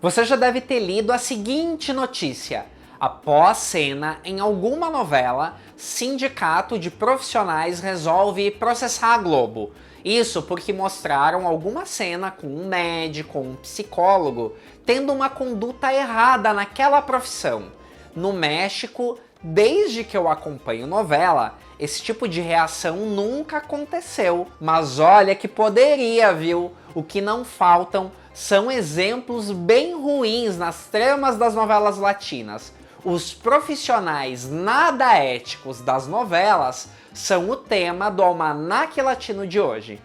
Você já deve ter lido a seguinte notícia. Após cena em alguma novela, sindicato de profissionais resolve processar a Globo. Isso porque mostraram alguma cena com um médico ou um psicólogo tendo uma conduta errada naquela profissão. No México, desde que eu acompanho novela, esse tipo de reação nunca aconteceu. Mas olha que poderia, viu? O que não faltam são exemplos bem ruins nas tramas das novelas latinas. Os profissionais nada éticos das novelas são o tema do Almanaque Latino de hoje.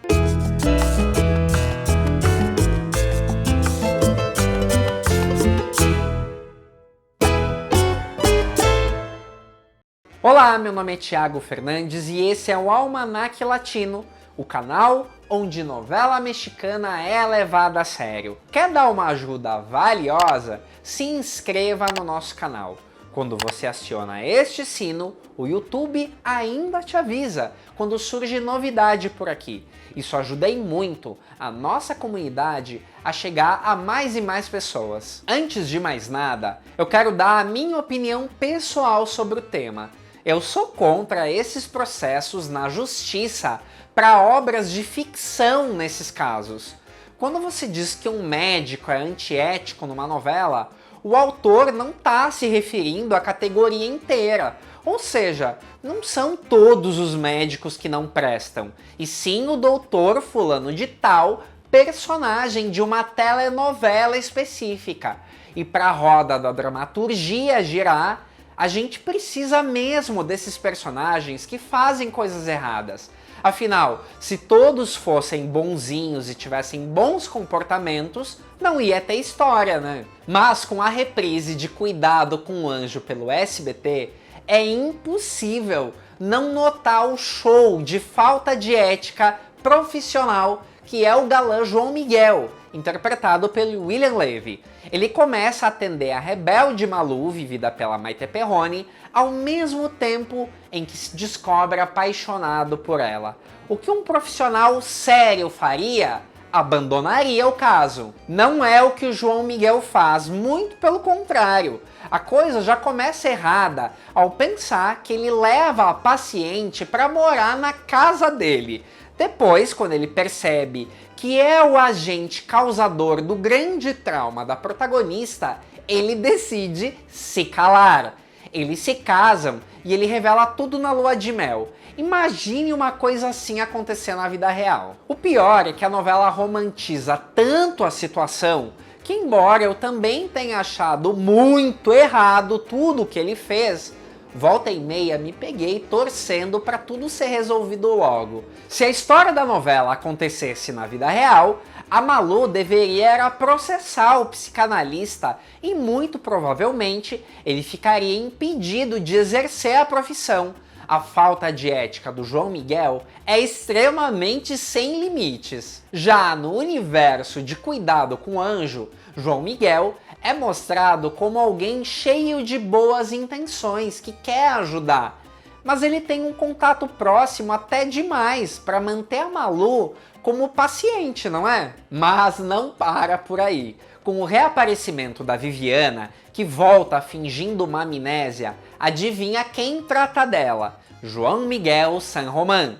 Olá, meu nome é Thiago Fernandes e esse é o Almanaque Latino, o canal onde novela mexicana é levada a sério. Quer dar uma ajuda valiosa? Se inscreva no nosso canal. Quando você aciona este sino, o YouTube ainda te avisa quando surge novidade por aqui. Isso ajuda muito a nossa comunidade a chegar a mais e mais pessoas. Antes de mais nada, eu quero dar a minha opinião pessoal sobre o tema. Eu sou contra esses processos na justiça para obras de ficção nesses casos. Quando você diz que um médico é antiético numa novela, o autor não está se referindo à categoria inteira. Ou seja, não são todos os médicos que não prestam, e sim o doutor fulano de tal, personagem de uma telenovela específica. E para a roda da dramaturgia girar, a gente precisa mesmo desses personagens que fazem coisas erradas. Afinal, se todos fossem bonzinhos e tivessem bons comportamentos, não ia ter história, né? Mas com a reprise de Cuidado com o Anjo pelo SBT, é impossível não notar o show de falta de ética profissional que é o galã João Miguel, interpretado pelo William Levy. Ele começa a atender a rebelde Malu, vivida pela Maite Perroni, ao mesmo tempo em que se descobre apaixonado por ela. O que um profissional sério faria? Abandonaria o caso. Não é o que o João Miguel faz, muito pelo contrário. A coisa já começa errada ao pensar que ele leva a paciente para morar na casa dele. Depois, quando ele percebe que é o agente causador do grande trauma da protagonista, ele decide se calar. Eles se casam e ele revela tudo na lua de mel. Imagine uma coisa assim acontecer na vida real. O pior é que a novela romantiza tanto a situação que, embora eu também tenha achado muito errado tudo o que ele fez, volta e meia me peguei torcendo para tudo ser resolvido logo. Se a história da novela acontecesse na vida real, a Malu deveria processar o psicanalista e muito provavelmente ele ficaria impedido de exercer a profissão. A falta de ética do João Miguel é extremamente sem limites. Já no universo de Cuidado com o Anjo, João Miguel é mostrado como alguém cheio de boas intenções, que quer ajudar. Mas ele tem um contato próximo até demais para manter a Malu como paciente, não é? Mas não para por aí. Com o reaparecimento da Viviana, que volta fingindo uma amnésia, adivinha quem trata dela? João Miguel San Román.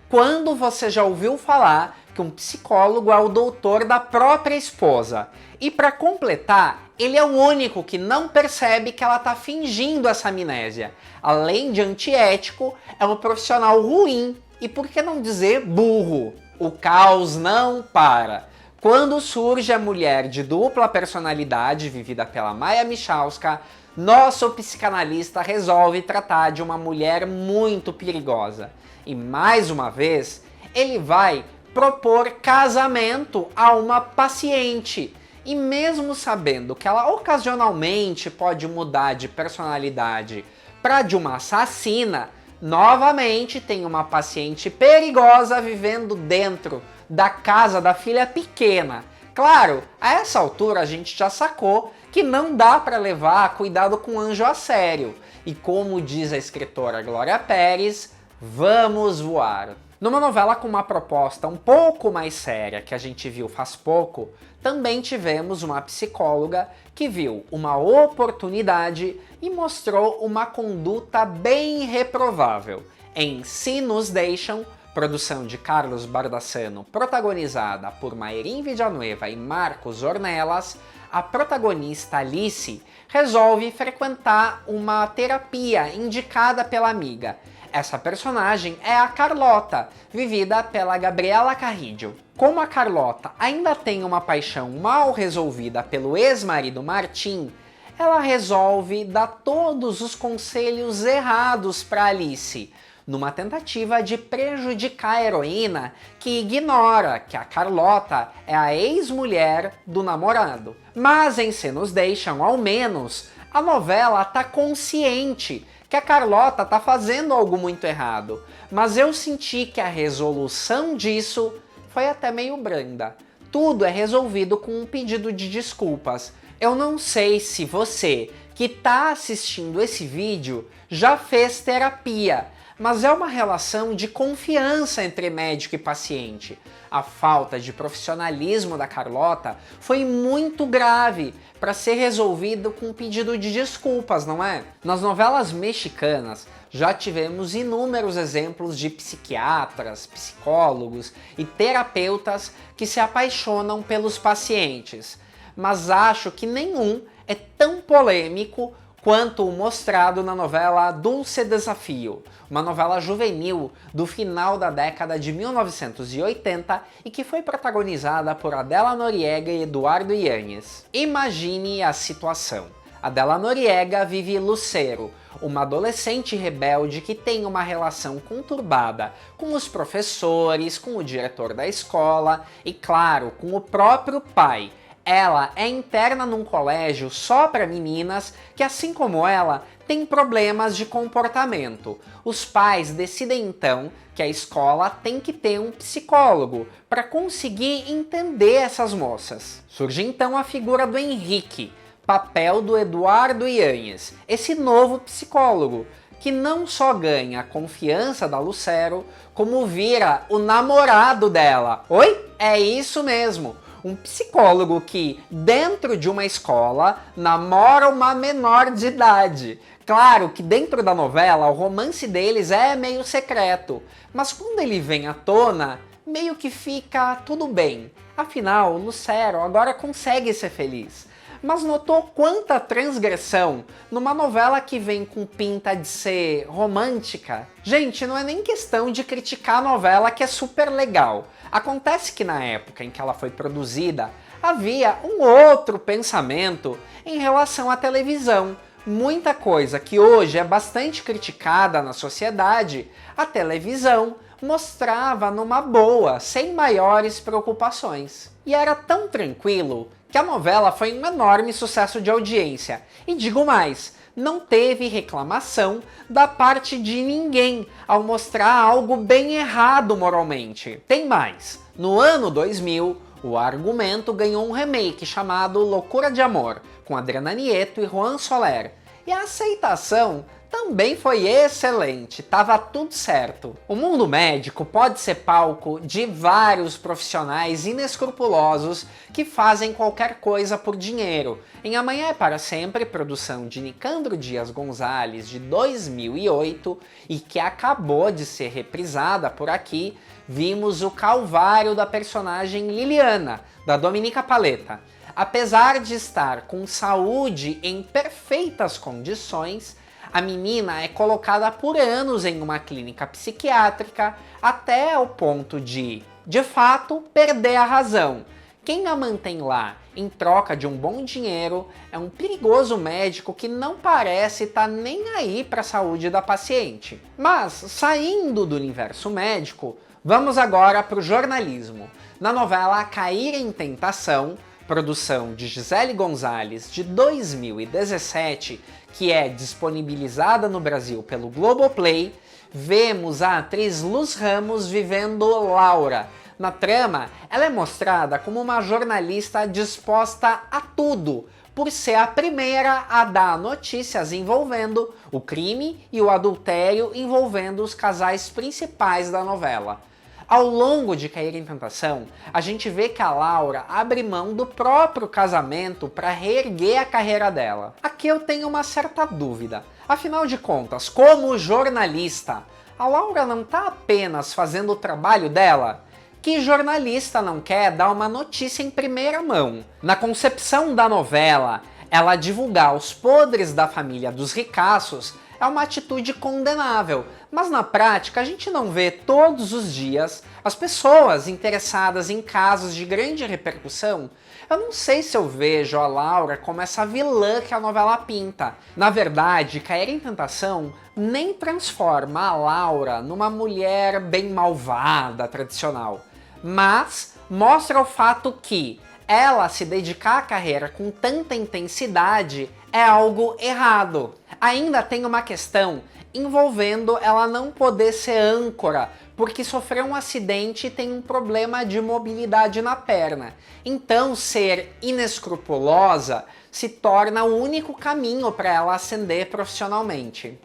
Quando você já ouviu falar que um psicólogo é o doutor da própria esposa? E para completar, ele é o único que não percebe que ela está fingindo essa amnésia. Além de antiético, é um profissional ruim e, por que não dizer, burro. O caos não para. Quando surge a mulher de dupla personalidade, vivida pela Maia Michalska, nosso psicanalista resolve tratar de uma mulher muito perigosa. E mais uma vez, ele vai propor casamento a uma paciente. E mesmo sabendo que ela ocasionalmente pode mudar de personalidade para de uma assassina, novamente tem uma paciente perigosa vivendo dentro da casa da filha pequena. Claro, a essa altura a gente já sacou que não dá para levar Cuidado com o Anjo a sério. E como diz a escritora Glória Pérez, vamos voar. Numa novela com uma proposta um pouco mais séria que a gente viu faz pouco, também tivemos uma psicóloga que viu uma oportunidade e mostrou uma conduta bem reprovável. Em Se Nos Deixam, produção de Carlos Bardassano, protagonizada por Mayrin Villanueva e Marcos Ornelas, a protagonista Alice resolve frequentar uma terapia indicada pela amiga. Essa personagem é a Carlota, vivida pela Gabriela Carrillo. Como a Carlota ainda tem uma paixão mal resolvida pelo ex-marido Martim, ela resolve dar todos os conselhos errados para Alice, numa tentativa de prejudicar a heroína, que ignora que a Carlota é a ex-mulher do namorado. Mas em Se Nos Deixam, ao menos, a novela tá consciente que a Carlota tá fazendo algo muito errado, mas eu senti que a resolução disso foi até meio branda. Tudo é resolvido com um pedido de desculpas. Eu não sei se você que tá assistindo esse vídeo já fez terapia, mas é uma relação de confiança entre médico e paciente. A falta de profissionalismo da Carlota foi muito grave para ser resolvido com um pedido de desculpas, não é? Nas novelas mexicanas já tivemos inúmeros exemplos de psiquiatras, psicólogos e terapeutas que se apaixonam pelos pacientes, mas acho que nenhum é tão polêmico quanto o mostrado na novela Dulce Desafio, uma novela juvenil do final da década de 1980 e que foi protagonizada por Adela Noriega e Eduardo Yanez. Imagine a situação. Adela Noriega vive Lucero, uma adolescente rebelde que tem uma relação conturbada com os professores, com o diretor da escola e, claro, com o próprio pai. Ela é interna num colégio só para meninas que, assim como ela, tem problemas de comportamento. Os pais decidem então que a escola tem que ter um psicólogo para conseguir entender essas moças. Surge então a figura do Henrique, papel do Eduardo Yanez, esse novo psicólogo, que não só ganha a confiança da Lucero, como vira o namorado dela. Oi? É isso mesmo! Um psicólogo que, dentro de uma escola, namora uma menor de idade. Claro que dentro da novela o romance deles é meio secreto, mas quando ele vem à tona, meio que fica tudo bem. Afinal, Lucero agora consegue ser feliz. Mas notou quanta transgressão numa novela que vem com pinta de ser romântica? Gente, não é nem questão de criticar a novela, que é super legal. Acontece que na época em que ela foi produzida, havia um outro pensamento em relação à televisão. Muita coisa que hoje é bastante criticada na sociedade, a televisão mostrava numa boa, sem maiores preocupações. E era tão tranquilo que a novela foi um enorme sucesso de audiência. E digo mais, não teve reclamação da parte de ninguém ao mostrar algo bem errado moralmente. Tem mais, no ano 2000, o argumento ganhou um remake chamado Loucura de Amor, com Adriana Nieto e Juan Soler. E a aceitação também foi excelente, tava tudo certo. O mundo médico pode ser palco de vários profissionais inescrupulosos que fazem qualquer coisa por dinheiro. Em Amanhã é Para Sempre, produção de Nicandro Dias Gonzalez de 2008 e que acabou de ser reprisada por aqui, vimos o calvário da personagem Liliana, da Dominica Paleta. Apesar de estar com saúde em perfeitas condições, a menina é colocada por anos em uma clínica psiquiátrica até o ponto de fato, perder a razão. Quem a mantém lá em troca de um bom dinheiro é um perigoso médico que não parece estar nem aí para a saúde da paciente. Mas, saindo do universo médico, vamos agora para o jornalismo. Na novela Cair em Tentação, produção de Gisele Gonzalez de 2017, que é disponibilizada no Brasil pelo Globoplay, vemos a atriz Luz Ramos vivendo Laura. Na trama, ela é mostrada como uma jornalista disposta a tudo por ser a primeira a dar notícias envolvendo o crime e o adultério envolvendo os casais principais da novela. Ao longo de Cair em Tentação, a gente vê que a Laura abre mão do próprio casamento para reerguer a carreira dela. Aqui eu tenho uma certa dúvida. Afinal de contas, como jornalista, a Laura não está apenas fazendo o trabalho dela? Que jornalista não quer dar uma notícia em primeira mão? Na concepção da novela, ela divulgar os podres da família dos ricaços é uma atitude condenável, mas na prática a gente não vê todos os dias as pessoas interessadas em casos de grande repercussão. Eu não sei se eu vejo a Laura como essa vilã que a novela pinta. Na verdade, Cair em Tentação nem transforma a Laura numa mulher bem malvada, tradicional, mas mostra o fato que ela se dedicar à carreira com tanta intensidade é algo errado. Ainda tem uma questão envolvendo ela não poder ser âncora, porque sofreu um acidente e tem um problema de mobilidade na perna. Então, ser inescrupulosa se torna o único caminho para ela ascender profissionalmente.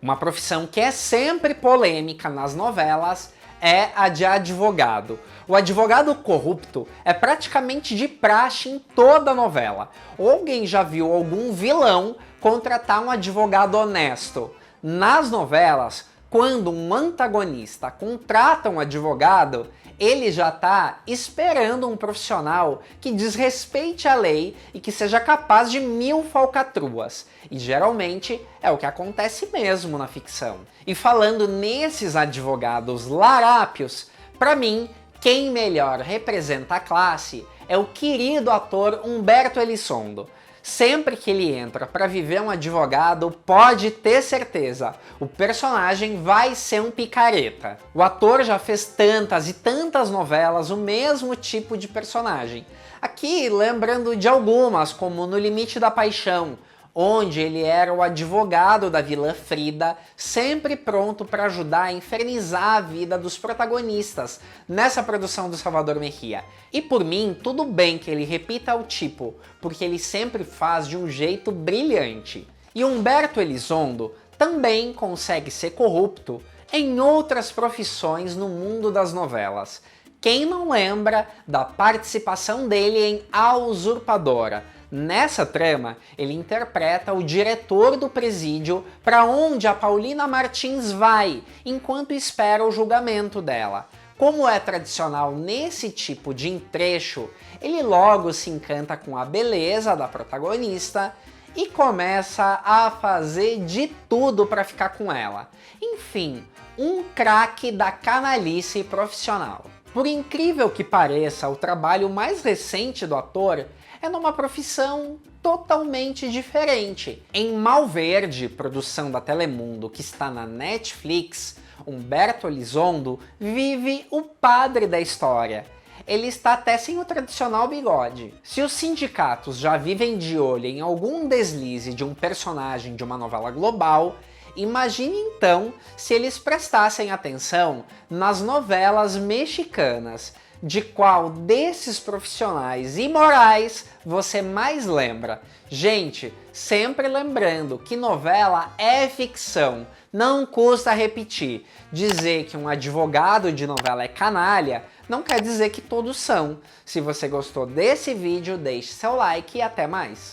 Uma profissão que é sempre polêmica nas novelas é a de advogado. O advogado corrupto é praticamente de praxe em toda a novela. Ou alguém já viu algum vilão contratar um advogado honesto? Nas novelas, quando um antagonista contrata um advogado, ele já está esperando um profissional que desrespeite a lei e que seja capaz de 1000 falcatruas. E geralmente é o que acontece mesmo na ficção. E falando nesses advogados larápios, para mim, quem melhor representa a classe é o querido ator Humberto Elizondo. Sempre que ele entra para viver um advogado, pode ter certeza, o personagem vai ser um picareta. O ator já fez tantas e tantas novelas o mesmo tipo de personagem. Aqui lembrando de algumas, como No Limite da Paixão, onde ele era o advogado da vilã Frida, sempre pronto para ajudar a infernizar a vida dos protagonistas nessa produção do Salvador Mejía. E por mim, tudo bem que ele repita o tipo, porque ele sempre faz de um jeito brilhante. E Humberto Elizondo também consegue ser corrupto em outras profissões no mundo das novelas. Quem não lembra da participação dele em A Usurpadora? Nessa trama, ele interpreta o diretor do presídio para onde a Paulina Martins vai, enquanto espera o julgamento dela. Como é tradicional nesse tipo de entrecho, ele logo se encanta com a beleza da protagonista e começa a fazer de tudo para ficar com ela. Enfim, um craque da canalice profissional. Por incrível que pareça, o trabalho mais recente do ator é numa profissão totalmente diferente. Em Malverde, produção da Telemundo que está na Netflix, Humberto Elizondo vive o padre da história. Ele está até sem o tradicional bigode. Se os sindicatos já vivem de olho em algum deslize de um personagem de uma novela global, imagine então se eles prestassem atenção nas novelas mexicanas. De qual desses profissionais imorais você mais lembra? Gente, sempre lembrando que novela é ficção, não custa repetir. Dizer que um advogado de novela é canalha não quer dizer que todos são. Se você gostou desse vídeo, deixe seu like e até mais.